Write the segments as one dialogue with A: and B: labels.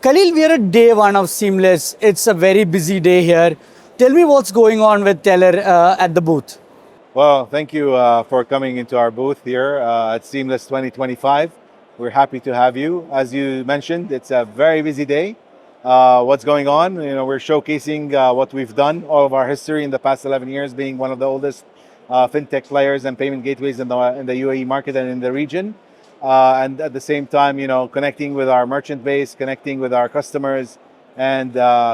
A: Khalil, we are at day one of Seamless. It's a very busy day here. Tell me what's going on with Telr at the booth.
B: Well, thank you for coming into our booth here at Seamless 2025. We're happy to have you. As you mentioned, it's a very busy day. What's going on? We're showcasing what we've done, all of our history in the past 11 years, being one of the oldest fintech players and payment gateways in the UAE market and in the region. And at the same time, connecting with our merchant base, connecting with our customers, and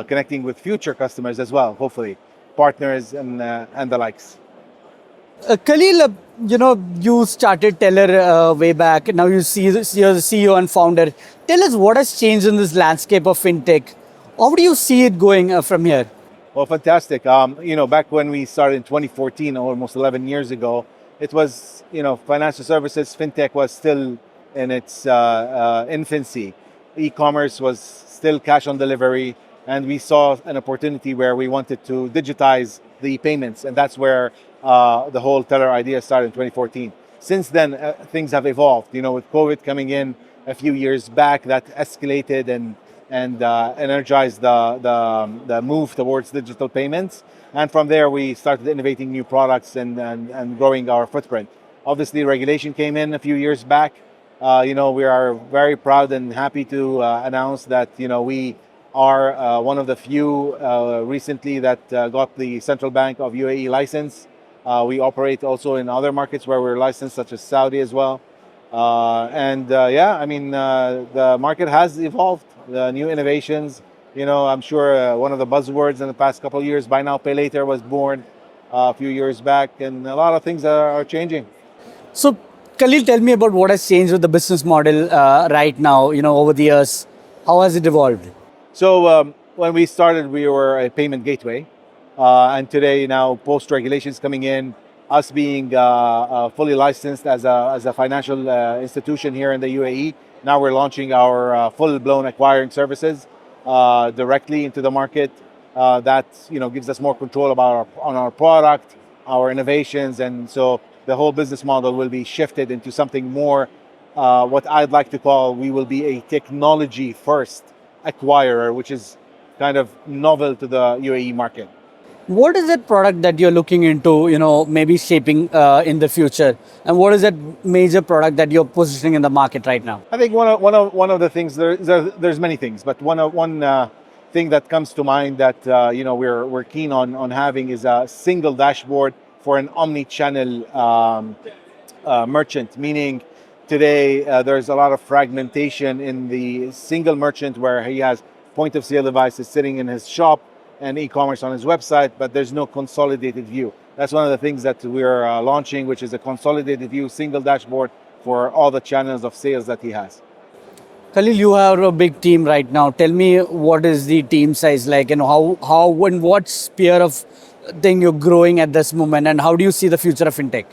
B: connecting with future customers as well, hopefully, partners and the likes.
A: Khalil, you started Telr way back. Now you're the CEO and founder. Tell us what has changed in this landscape of fintech. How do you see it going from here?
B: Well, fantastic. Back when we started in 2014, almost 11 years ago, it was, financial services, fintech was still in its infancy. E-commerce was still cash on delivery, and we saw an opportunity where we wanted to digitize the payments, and that's where the whole Telr idea started in 2014. Since then, things have evolved. With COVID coming in a few years back, that escalated and energized the move towards digital payments. And from there, we started innovating new products and growing our footprint. Obviously, regulation came in a few years back. We are very proud and happy to announce that we are one of the few recently that got the Central Bank of UAE license. We operate also in other markets where we're licensed, such as Saudi as well. The market has evolved. The new innovations, I'm sure one of the buzzwords in the past couple of years, buy now, pay later, was born a few years back, and a lot of things are changing.
A: So, Khalil, tell me about what has changed with the business model right now, over the years. How has it evolved?
B: So when we started, we were a payment gateway. And today, now, post-regulations coming in, us being fully licensed as a financial institution here in the UAE, now we're launching our full-blown acquiring services directly into the market. That gives us more control on our product, our innovations, and so the whole business model will be shifted into something more, what I'd like to call, we will be a technology-first acquirer, which is kind of novel to the UAE market.
A: What is that product that you're looking into, maybe shaping in the future? And what is that major product that you're positioning in the market right now?
B: I think one of the things, there's many things, but one thing that comes to mind that we're keen on having is a single dashboard for an omni-channel merchant. Meaning, today there's a lot of fragmentation in the single merchant where he has point of sale devices sitting in his shop and e-commerce on his website, but there's no consolidated view. That's one of the things that we're launching, which is a consolidated view, single dashboard for all the channels of sales that he has.
A: Khalil, you have a big team right now. Tell me, what is the team size like, and how and what sphere of thing you're growing at this moment, and how do you see the future of fintech?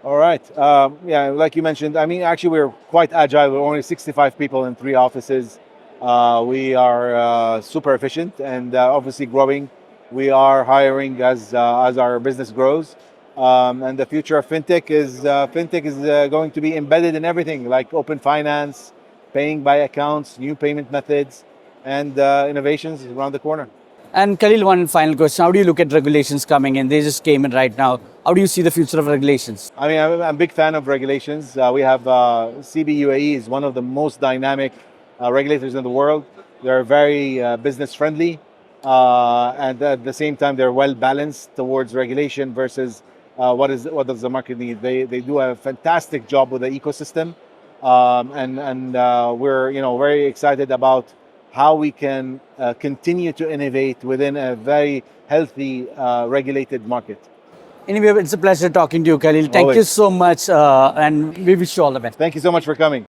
B: All right. Like you mentioned, actually we're quite agile. We're only 65 people in 3 offices. We are super efficient and obviously growing. We are hiring as our business grows. And the future of fintech is going to be embedded in everything, like open finance, paying by accounts, new payment methods, and innovations around the corner.
A: And Khalil, one final question. How do you look at regulations coming in? They just came in right now. How do you see the future of regulations?
B: I'm a big fan of regulations. We have CB is one of the most dynamic regulators in the world. They're very business friendly, and at the same time they're well balanced towards regulation versus what does the market need. They do a fantastic job with the ecosystem, and we're very excited about how we can continue to innovate within a very healthy regulated market.
A: Anyway, it's a pleasure talking to you, Khalil. Thank you so much, and we wish you all the best.
B: Thank you so much for coming.